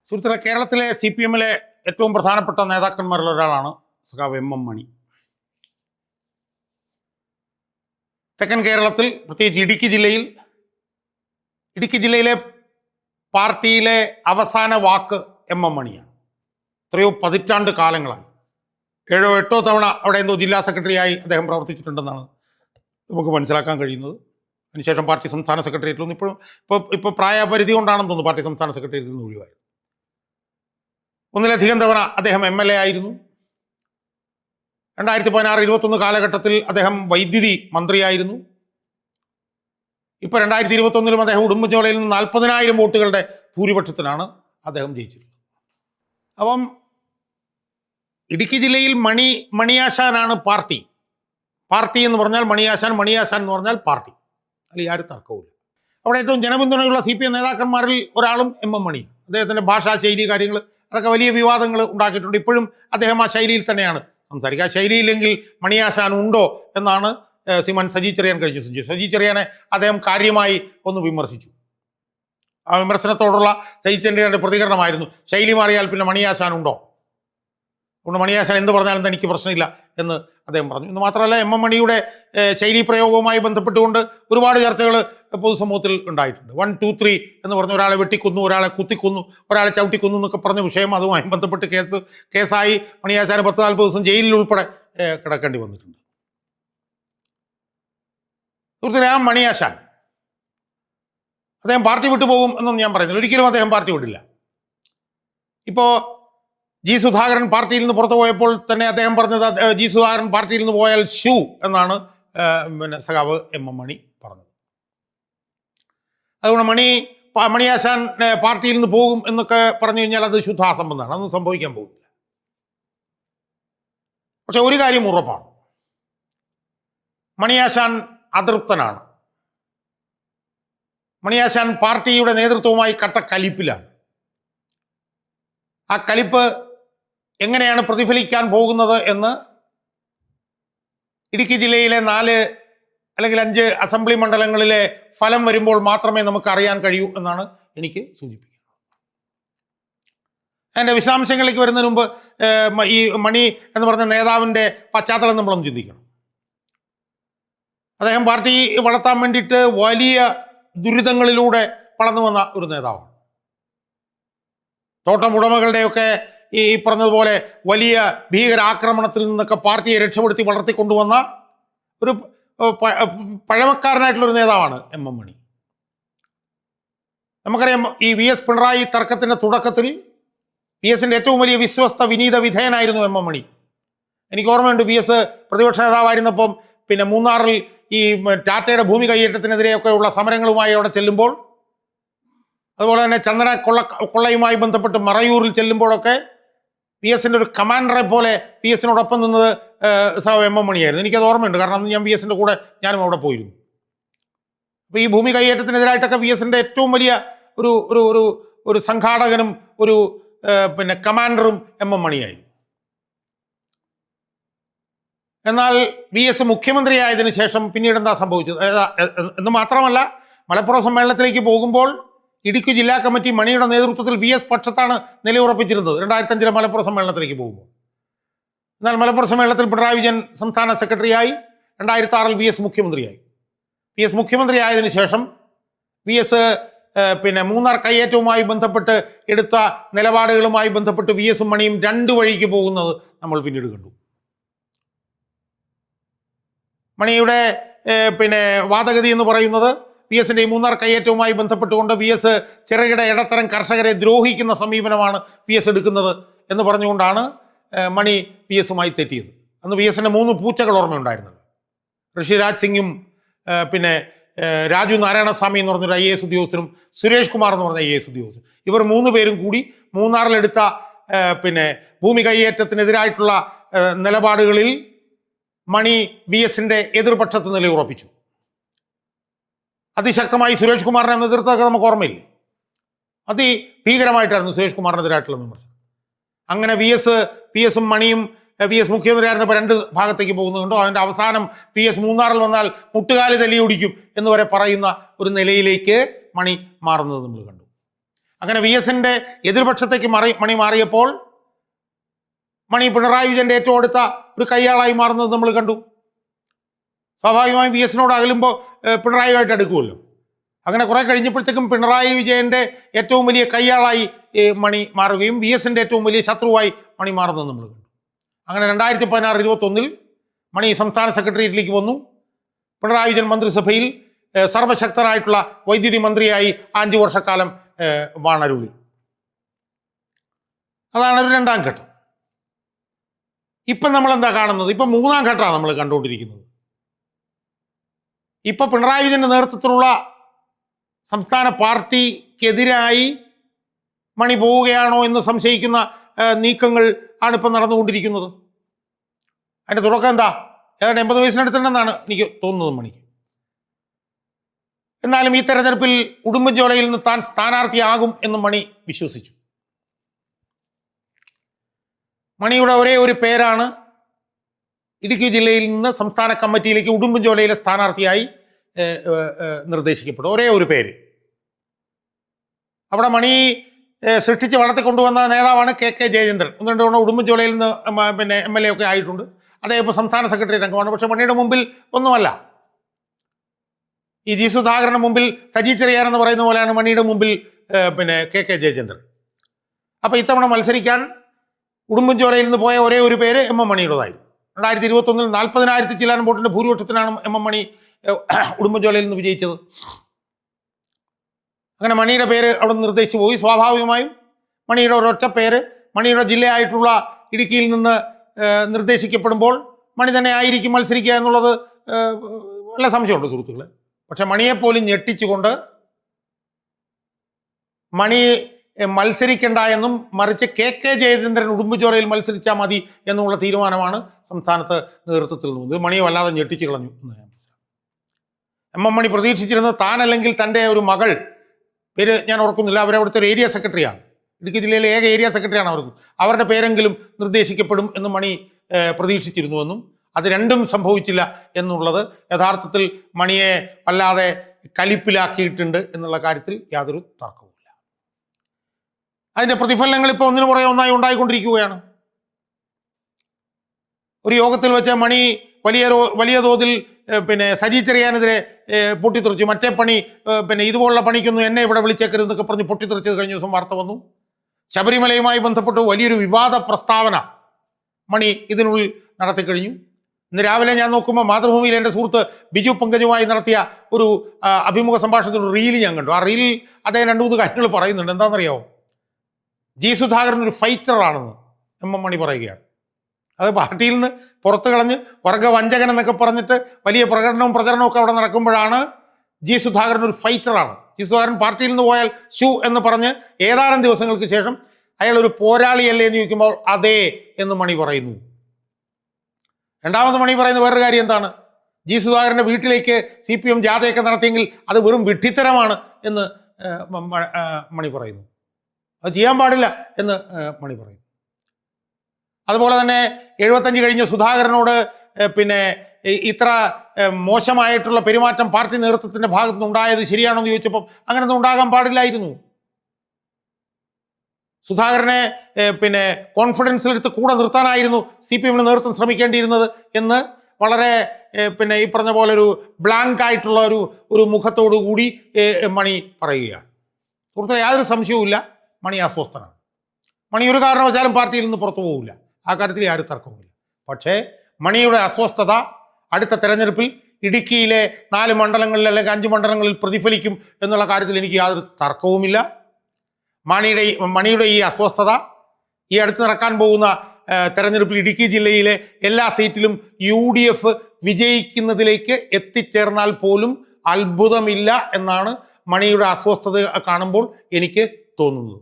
സുഹൃത്തുക്കളെ, കേരളത്തിലെ CPM-ലെ ഏറ്റവും പ്രധാനപ്പെട്ട നേതാക്കന്മാരിൽ ഒരാളാണ് സഖാവ് MM മണി. തെക്കൻ കേരളത്തിൽ, പ്രത്യേകിച്ച് ഇടുക്കി ജില്ലയിലെ പാർട്ടിയിലെ അവസാന വാക്ക് MM മണിയാണ്. എത്രയോ പതിറ്റാണ്ട് കാലങ്ങളായി, 7 or 8 തവണ അവിടെ എന്തോ ജില്ലാ സെക്രട്ടറിയായി അദ്ദേഹം പ്രവർത്തിച്ചിട്ടുണ്ടെന്നാണ് നമുക്ക് മനസ്സിലാക്കാൻ കഴിയുന്നത്. അതിനുശേഷം പാർട്ടി സംസ്ഥാന സെക്രട്ടേറിയറ്റിലൊന്നും ഇപ്പോൾ പ്രായപരിധി കൊണ്ടാണെന്ന് തോന്നുന്നു പാർട്ടി സംസ്ഥാന സെക്രട്ടേറിയറ്റിൽ നിന്ന് ഒഴിവായത്. ഒന്നിലധികം തവണ അദ്ദേഹം MLA ആയിരുന്നു. 2016-21 കാലഘട്ടത്തിൽ അദ്ദേഹം വൈദ്യുതി മന്ത്രിയായിരുന്നു. ഇപ്പോൾ 2021 അദ്ദേഹം ഉടുമ്പൻചോലയിൽ നിന്ന് 40,000 വോട്ടുകളുടെ ഭൂരിപക്ഷത്തിനാണ് അദ്ദേഹം ജയിച്ചിട്ടുള്ളത്. അപ്പം ഇടുക്കി ജില്ലയിൽ മണിയാശാനാണ് പാർട്ടി എന്ന് പറഞ്ഞാൽ മണിയാശാൻ എന്ന് പറഞ്ഞാൽ പാർട്ടി. അതിൽ യാതൊരു തർക്കവുമില്ല. അവിടെ ഏറ്റവും ജനപിന്തുണയുള്ള CPM നേതാക്കന്മാരിൽ ഒരാളും MM മണി. അദ്ദേഹത്തിൻ്റെ ഭാഷാ ശൈലി, കാര്യങ്ങൾ, അതൊക്കെ വലിയ വിവാദങ്ങൾ ഉണ്ടാക്കിയിട്ടുണ്ട്. ഇപ്പോഴും അദ്ദേഹം ആ ശൈലിയിൽ തന്നെയാണ് സംസാരിക്കുക. ആ ശൈലിയില്ലെങ്കിൽ മണിയാശാൻ ഉണ്ടോ എന്നാണ് സജി ചെറിയാൻ കഴിഞ്ഞു. സജി ചെറിയാനെ അദ്ദേഹം കാര്യമായി ഒന്ന് വിമർശിച്ചു. ആ വിമർശനത്തോടുള്ള സജി ചെറിയാൻ്റെ പ്രതികരണമായിരുന്നു, ശൈലി മാറിയാൽ പിന്നെ മണിയാശാൻ ഉണ്ടോ, അതുകൊണ്ട് മണിയാശാൻ എന്ത് പറഞ്ഞാലും തനിക്ക് പ്രശ്നമില്ല എന്ന് അദ്ദേഹം പറഞ്ഞു. എന്ന് മാത്രമല്ല, MM മണിയുടെ ശൈലി പ്രയോഗവുമായി ബന്ധപ്പെട്ടുകൊണ്ട് ഒരുപാട് ചർച്ചകൾ പൊതുസമൂഹത്തിൽ ഉണ്ടായിട്ടുണ്ട്. 1, 2, 3 എന്ന് പറഞ്ഞ് ഒരാളെ വെട്ടിക്കൊന്നു, ഒരാളെ കുത്തിക്കൊന്നു, ഒരാളെ ചവിട്ടിക്കൊന്നു എന്നൊക്കെ പറഞ്ഞ വിഷയം, അതുമായി ബന്ധപ്പെട്ട് കേസായി മണിയാശാന് 10-40 ദിവസം ജയിലിൽ ഉൾപ്പെടെ കിടക്കേണ്ടി വന്നിട്ടുണ്ട്. സുഹൃത്തുക്കളെ, ആ മണിയാശാൻ അദ്ദേഹം പാർട്ടി വിട്ടു പോകും എന്നൊന്നും ഞാൻ പറയുന്നില്ല. ഒരിക്കലും അദ്ദേഹം പാർട്ടി വിടില്ല. ഇപ്പോൾ G. സുധാകരൻ പാർട്ടിയിൽ നിന്ന് പുറത്തു പോയപ്പോൾ തന്നെ അദ്ദേഹം പറഞ്ഞത്, G. സുധാകരൻ പാർട്ടിയിൽ നിന്ന് പോയാൽ ഷൂ എന്നാണ് സഖാവ് MM മണി പറഞ്ഞത്. അതുകൊണ്ട് മണിയാശാൻ പാർട്ടിയിൽ നിന്ന് പോകും എന്നൊക്കെ പറഞ്ഞു കഴിഞ്ഞാൽ അത് ശുദ്ധാസംബന്ധമാണ്, അതൊന്നും സംഭവിക്കാൻ പോകുന്നില്ല. പക്ഷെ ഒരു കാര്യം ഉറപ്പാണ്, മണിയാശാൻ അതൃപ്തനാണ്. മണിയാശാൻ പാർട്ടിയുടെ നേതൃത്വവുമായി കട്ട കലിപ്പിലാണ്. ആ കലിപ്പ് എങ്ങനെയാണ് പ്രതിഫലിക്കാൻ പോകുന്നത് എന്ന് ഇടുക്കി ജില്ലയിലെ 4 അല്ലെങ്കിൽ 5 അസംബ്ലി മണ്ഡലങ്ങളിലെ ഫലം വരുമ്പോൾ മാത്രമേ നമുക്ക് അറിയാൻ കഴിയൂ എന്നാണ് എനിക്ക് സൂചിപ്പിക്കുന്നത്. അതിൻ്റെ വിശദാംശങ്ങളിലേക്ക് വരുന്നതിന് മുമ്പ് ഈ മണി എന്ന് പറഞ്ഞ നേതാവിൻ്റെ പശ്ചാത്തലം നമ്മളൊന്ന് ചിന്തിക്കണം. അദ്ദേഹം പാർട്ടി വളർത്താൻ വേണ്ടിയിട്ട് വലിയ ദുരിതങ്ങളിലൂടെ വളർന്നു വന്ന ഒരു നേതാവാണ്. തോട്ടം ഉടമകളുടെയൊക്കെ ഈ പറഞ്ഞതുപോലെ വലിയ ഭീകരാക്രമണത്തിൽ നിന്നൊക്കെ പാർട്ടിയെ രക്ഷപ്പെടുത്തി വളർത്തിക്കൊണ്ടുവന്ന ഒരു പഴമക്കാരനായിട്ടുള്ളൊരു നേതാവാണ് MM മണി. നമുക്കറിയാം, ഈ VS പിണറായി തർക്കത്തിൻ്റെ തുടക്കത്തിൽ VS-ൻ്റെ ഏറ്റവും വലിയ വിശ്വസ്ത വിനീത വിധേയനായിരുന്നു MM മണി. എനിക്ക് ഓർമ്മയുണ്ട്, VS പ്രതിപക്ഷ നേതാവായിരുന്നപ്പം പിന്നെ മൂന്നാറിൽ ഈ ടാറ്റയുടെ ഭൂമി കയ്യേറ്റത്തിനെതിരെയൊക്കെയുള്ള സമരങ്ങളുമായി അവിടെ ചെല്ലുമ്പോൾ, അതുപോലെ തന്നെ ചന്ദന കൊള്ളയുമായി ബന്ധപ്പെട്ട് മറയൂരിൽ ചെല്ലുമ്പോഴൊക്കെ VS-ൻ്റെ ഒരു കമാൻഡറെ പോലെ VS-നോടൊപ്പം നിന്നത് MM മണിയായിരുന്നു. എനിക്കത് ഓർമ്മയുണ്ട്, കാരണം അന്ന് ഞാൻ VS-ൻ്റെ കൂടെ ഞാനും അവിടെ പോയിരുന്നു. അപ്പോൾ ഈ ഭൂമി കയ്യേറ്റത്തിനെതിരായിട്ടൊക്കെ VS-ൻ്റെ ഏറ്റവും വലിയ ഒരു ഒരു ഒരു ഒരു സംഘാടകനും ഒരു പിന്നെ കമാൻഡറും MM മണിയായിരുന്നു. എന്നാൽ VS മുഖ്യമന്ത്രിയായതിനു ശേഷം പിന്നീട് എന്താ സംഭവിച്ചത് എന്ന് മാത്രമല്ല, മലപ്പുറം സമ്മേളനത്തിലേക്ക് പോകുമ്പോൾ ഇടുക്കി ജില്ലാ കമ്മിറ്റി മണിയുടെ നേതൃത്വത്തിൽ VS പക്ഷത്താണ് നിലയുറപ്പിച്ചിരുന്നത് 2005 മലപ്പുറം സമ്മേളനത്തിലേക്ക് പോകുമ്പോൾ. എന്നാൽ മലപ്പുറം സമ്മേളനത്തിൽ പിണറായി വിജയൻ സംസ്ഥാന സെക്രട്ടറിയായി, 2006 VS മുഖ്യമന്ത്രിയായി. VS മുഖ്യമന്ത്രിയായതിനു ശേഷം VS പിന്നെ മൂന്നാർ കയ്യേറ്റവുമായി ബന്ധപ്പെട്ട് എടുത്ത നിലപാടുകളുമായി ബന്ധപ്പെട്ട് VS-ഉം മണിയും 2 വഴിക്ക് പോകുന്നത് നമ്മൾ പിന്നീട് കണ്ടു. മണിയുടെ പിന്നെ വാദഗതി എന്ന് പറയുന്നത്, VS-ൻ്റെ ഈ മൂന്നാർ കയ്യേറ്റവുമായി ബന്ധപ്പെട്ടുകൊണ്ട് VS ചെറുകിട ഇടത്തരം കർഷകരെ ദ്രോഹിക്കുന്ന സമീപനമാണ് VS എടുക്കുന്നത് എന്ന് പറഞ്ഞുകൊണ്ടാണ് മണി VS-ഉമായി തെറ്റിയത്. അന്ന് VS-ൻ്റെ 3 പൂച്ചകൾ ഓർമ്മയുണ്ടായിരുന്നല്ലോ. ഋഷിരാജ് സിംഗും പിന്നെ രാജു നാരായണസ്വാമി എന്ന് പറഞ്ഞൊരു IAS ഉദ്യോഗസ്ഥനും സുരേഷ് കുമാർ എന്ന് പറഞ്ഞ IAS ഉദ്യോഗസ്ഥനും, ഇവർ 3 പേരും കൂടി മൂന്നാറിലെടുത്ത പിന്നെ ഭൂമി കയ്യേറ്റത്തിനെതിരായിട്ടുള്ള നിലപാടുകളിൽ മണി VS-ൻ്റെ എതിർപക്ഷത്ത് നിലയുറപ്പിച്ചു. അതിശക്തമായി സുരേഷ് കുമാറിനെ എതിർത്തൊക്കെ നമുക്ക് ഓർമ്മയില്ലേ? ഭീകരമായിട്ടായിരുന്നു സുരേഷ് കുമാറിനെതിരായിട്ടുള്ള വിമർശനം. അങ്ങനെ VS-ഉം മണിയും VS മുഖ്യമന്ത്രിയായിരുന്നപ്പോൾ 2 ഭാഗത്തേക്ക് പോകുന്നുണ്ടോ, അതിൻ്റെ അവസാനം VS മൂന്നാറിൽ വന്നാൽ മുട്ടുകാല് തല്ലിയൊടിക്കും എന്ന് വരെ പറയുന്ന ഒരു നിലയിലേക്ക് മണി മാറുന്നത് നമ്മൾ കണ്ടു. അങ്ങനെ വി എസിൻ്റെ എതിർപക്ഷത്തേക്ക് മണി മാറിയപ്പോൾ മണി പിണറായി വിജയൻ്റെ ഏറ്റവും അടുത്ത ഒരു കയ്യാളായി മാറുന്നത് നമ്മൾ കണ്ടു. സ്വാഭാവികമായും വി എസിനോട് അകലുമ്പോൾ പിണറായിയുമായിട്ട് അടുക്കുമല്ലോ. അങ്ങനെ കുറെ കഴിഞ്ഞപ്പോഴത്തേക്കും പിണറായി വിജയൻ്റെ ഏറ്റവും വലിയ കയ്യാളായി മണി മാറുകയും വി എസിൻ്റെ ഏറ്റവും വലിയ ശത്രുവായി മണി മാറുന്നത് നമ്മൾ കണ്ടു. അങ്ങനെ 2016-21 മണി സംസ്ഥാന സെക്രട്ടേറിയറ്റിലേക്ക് വന്നു. പിണറായി വിജയൻ മന്ത്രിസഭയിൽ സർവശക്തനായിട്ടുള്ള വൈദ്യുതി മന്ത്രിയായി 5 വർഷക്കാലം വാണരുളി. അതാണ് ഒരു രണ്ടാം ഘട്ടം. ഇപ്പം നമ്മൾ എന്താ കാണുന്നത്? ഇപ്പം മൂന്നാം ഘട്ടമാണ് നമ്മൾ കണ്ടുകൊണ്ടിരിക്കുന്നത്. ഇപ്പൊ പിണറായി വിജയന്റെ നേതൃത്വത്തിലുള്ള സംസ്ഥാന പാർട്ടിക്കെതിരായി മണി പോവുകയാണോ എന്ന് സംശയിക്കുന്ന നീക്കങ്ങൾ ആണ് ഇപ്പം നടന്നുകൊണ്ടിരിക്കുന്നത്. അതിന്റെ തുടക്കം എന്താ? ഏതാണ്ട് 80 വയസ്സിനടുത്തുണ്ടെന്നാണ് എനിക്ക് തോന്നുന്നത് മണിക്ക്. എന്നാലും ഈ തെരഞ്ഞെടുപ്പിൽ ഉടുമ്പൻചോലയിൽ നിന്ന് താൻ സ്ഥാനാർത്ഥിയാകും എന്ന് മണി വിശ്വസിച്ചു. മണിയുടെ ഒരേ ഒരു പേരാണ് ഇടുക്കി ജില്ലയിൽ നിന്ന് സംസ്ഥാന കമ്മിറ്റിയിലേക്ക് ഉടുമ്പൻചോലയിലെ സ്ഥാനാർത്ഥിയായി നിർദ്ദേശിക്കപ്പെടും. ഒരേ ഒരു പേര്. അവിടെ മണി സൃഷ്ടിച്ച് വളർത്തിക്കൊണ്ടുവന്ന നേതാവാണ് കെ ജയചന്ദ്രൻ. 1-2 തവണ ഉടുമ്പൻചോലയിൽ നിന്ന് MLA ഒക്കെ ആയിട്ടുണ്ട്. അദ്ദേഹം ഇപ്പോൾ സംസ്ഥാന സെക്രട്ടറി അംഗമാണ്. പക്ഷെ മണിയുടെ മുമ്പിൽ ഒന്നുമല്ല. ഈ ജി സുധാകരന്റെ മുമ്പിൽ സജി ചെറിയാൻ എന്ന് പറയുന്ന പോലെയാണ് മണിയുടെ മുമ്പിൽ കെ ജയചന്ദ്രൻ. അപ്പോൾ ഇത്തവണ മത്സരിക്കാൻ ഉടുമ്പൻചോലയിൽ നിന്ന് പോയ ഒരേ ഒരു പേര് MM മണിയുടേതായിരുന്നു. 2021 40,000 ചില്ലാൻ വോട്ടിന്റെ ഭൂരിപക്ഷത്തിനാണ് MM മണി ഉടുമ്പൻചോലയിൽ നിന്ന് വിജയിച്ചത്. അങ്ങനെ മണിയുടെ പേര് അവിടെ നിർദ്ദേശിച്ചു പോയി. സ്വാഭാവികമായും മണിയുടെ ഒരൊറ്റ പേര് മണിയുടെ ജില്ലയായിട്ടുള്ള ഇടുക്കിയിൽ നിന്ന് നിർദ്ദേശിക്കപ്പെടുമ്പോൾ മണി തന്നെ ആയിരിക്കും മത്സരിക്കുക എന്നുള്ളത് വല്ല സംശയമുണ്ട് സുഹൃത്തുക്കളെ. പക്ഷെ മണിയെപ്പോലും ഞെട്ടിച്ചുകൊണ്ട് മണി മത്സരിക്കേണ്ട എന്നും മറിച്ച് കെ ജയചന്ദ്രൻ ഉടുമ്പൻചോലയിൽ മത്സരിച്ചാൽ മതി എന്നുള്ള തീരുമാനമാണ് സംസ്ഥാനത്ത് നേതൃത്വത്തിൽ നിന്ന്. ഇത് മണിയെ വല്ലാതെ ഞെട്ടിച്ചു കളഞ്ഞു എന്ന് ഞാൻ മനസ്സിലാക്കി. MM മണി പ്രതീക്ഷിച്ചിരുന്നത് താൻ അല്ലെങ്കിൽ തൻ്റെ ഒരു മകൾ, പേര് ഞാൻ ഓർക്കുന്നില്ല, അവരവിടുത്തെ ഒരു ഏരിയ സെക്രട്ടറിയാണ്, ഇടുക്കി ജില്ലയിലെ ഏക ഏരിയ സെക്രട്ടറിയാണ് അവർക്ക്, അവരുടെ പേരെങ്കിലും നിർദ്ദേശിക്കപ്പെടും എന്ന് മണി പ്രതീക്ഷിച്ചിരുന്നുവെന്നും അത് രണ്ടും സംഭവിച്ചില്ല എന്നുള്ളത് യഥാർത്ഥത്തിൽ മണിയെ വല്ലാതെ കലിപ്പിലാക്കിയിട്ടുണ്ട് എന്നുള്ള കാര്യത്തിൽ യാതൊരു തർക്കവുമില്ല. അതിൻ്റെ പ്രതിഫലനങ്ങൾ ഇപ്പോൾ ഒന്നിനു പുറകെ ഒന്നായി ഉണ്ടായിക്കൊണ്ടിരിക്കുകയാണ്. ഒരു യോഗത്തിൽ വെച്ച് മണി വലിയ തോതിൽ സജി ചെറിയാനെതിരെ പൊട്ടിത്തെറിച്ചു. മറ്റേ പണി ഇതുപോലുള്ള പണിക്കൊന്നും എന്നെ ഇവിടെ വിളിച്ചേക്കരുതെന്നൊക്കെ പറഞ്ഞ് പൊട്ടിത്തെറിച്ചത് കഴിഞ്ഞ ദിവസം വാർത്ത വന്നു. ശബരിമലയുമായി ബന്ധപ്പെട്ട് വലിയൊരു വിവാദ പ്രസ്താവന മണി ഇതിനുള്ളിൽ നടത്തിക്കഴിഞ്ഞു. ഇന്ന് രാവിലെ ഞാൻ നോക്കുമ്പോൾ മാതൃഭൂമിയിൽ എൻ്റെ സുഹൃത്ത് ബിജു പങ്കജുമായി നടത്തിയ ഒരു അഭിമുഖ സംഭാഷണത്തിൽ ഒരു റീൽ ഞാൻ കണ്ടു. ആ റീലിൽ അദ്ദേഹം 2-3 കാര്യങ്ങൾ പറയുന്നുണ്ട്. എന്താണെന്നറിയാമോ? ജി സുധാകരൻ ഒരു ഫൈറ്ററാണെന്ന് MM മണി പറയുകയാണ്. അത് പാർട്ടിയിൽ നിന്ന് പുറത്തു കളഞ്ഞ് വർഗവഞ്ചകൻ എന്നൊക്കെ പറഞ്ഞിട്ട് വലിയ പ്രകടനവും പ്രചരണവും ഒക്കെ അവിടെ നടക്കുമ്പോഴാണ് ജി സുധാകരൻ ഒരു ഫൈറ്ററാണ്. ജി സുധാകരൻ പാർട്ടിയിൽ നിന്ന് പോയാൽ ഷൂ എന്ന് പറഞ്ഞ് ഏതാനും ദിവസങ്ങൾക്ക് ശേഷം അയാൾ ഒരു പോരാളിയല്ലേ എന്ന് ചോദിക്കുമ്പോൾ അതേ എന്ന് മണി പറയുന്നു. രണ്ടാമത് മണി പറയുന്ന വേറൊരു കാര്യം എന്താണ്? ജി സുധാകരൻ്റെ വീട്ടിലേക്ക് CPM ജാഥയൊക്കെ നടത്തിയെങ്കിൽ അത് വെറും വിഡ്ഢിത്തരമാണ് എന്ന് മണി പറയുന്നു. അത് ചെയ്യാൻ പാടില്ല എന്ന് മണി പറയുന്നു. അതുപോലെ തന്നെ 75 കഴിഞ്ഞ സുധാകരനോട് ഇത്ര മോശമായിട്ടുള്ള പെരുമാറ്റം പാർട്ടി നേതൃത്വത്തിൻ്റെ ഭാഗത്തുനിന്ന് ഉണ്ടായത് ശരിയാണോ എന്ന് ചോദിച്ചപ്പോൾ അങ്ങനെയൊന്നും ഉണ്ടാകാൻ പാടില്ലായിരുന്നു. സുധാകരനെ കോൺഫിഡൻസിലെടുത്ത് കൂടെ നിർത്താനായിരുന്നു CPM നേതൃത്വം ശ്രമിക്കേണ്ടിയിരുന്നത് എന്ന് വളരെ ഈ പറഞ്ഞ പോലെ ഒരു ബ്ലാങ്ക് ആയിട്ടുള്ള ഒരു മുഖത്തോടു കൂടി മണി പറയുകയാണ്. സുഹൃത്തെ, യാതൊരു സംശയവുമില്ല, മണി അസ്വസ്ഥനാണ്. മണി ഒരു കാരണവശാലും പാർട്ടിയിൽ നിന്ന് പുറത്തു പോകില്ല. ആ കാര്യത്തിൽ യാതൊരു തർക്കവുമില്ല. പക്ഷേ മണിയുടെ അസ്വസ്ഥത അടുത്ത തെരഞ്ഞെടുപ്പിൽ ഇടുക്കിയിലെ 4 മണ്ഡലങ്ങളിൽ അല്ലെങ്കിൽ 5 മണ്ഡലങ്ങളിൽ പ്രതിഫലിക്കും എന്നുള്ള കാര്യത്തിൽ എനിക്ക് യാതൊരു തർക്കവുമില്ല. മണിയുടെ ഈ അസ്വസ്ഥത ഈ അടുത്ത് നടക്കാൻ പോകുന്ന തെരഞ്ഞെടുപ്പിൽ ഇടുക്കി ജില്ലയിലെ എല്ലാ സീറ്റിലും UDF വിജയിക്കുന്നതിലേക്ക് എത്തിച്ചേർന്നാൽ പോലും അത്ഭുതമില്ല എന്നാണ് മണിയുടെ അസ്വസ്ഥത കാണുമ്പോൾ എനിക്ക് തോന്നുന്നത്.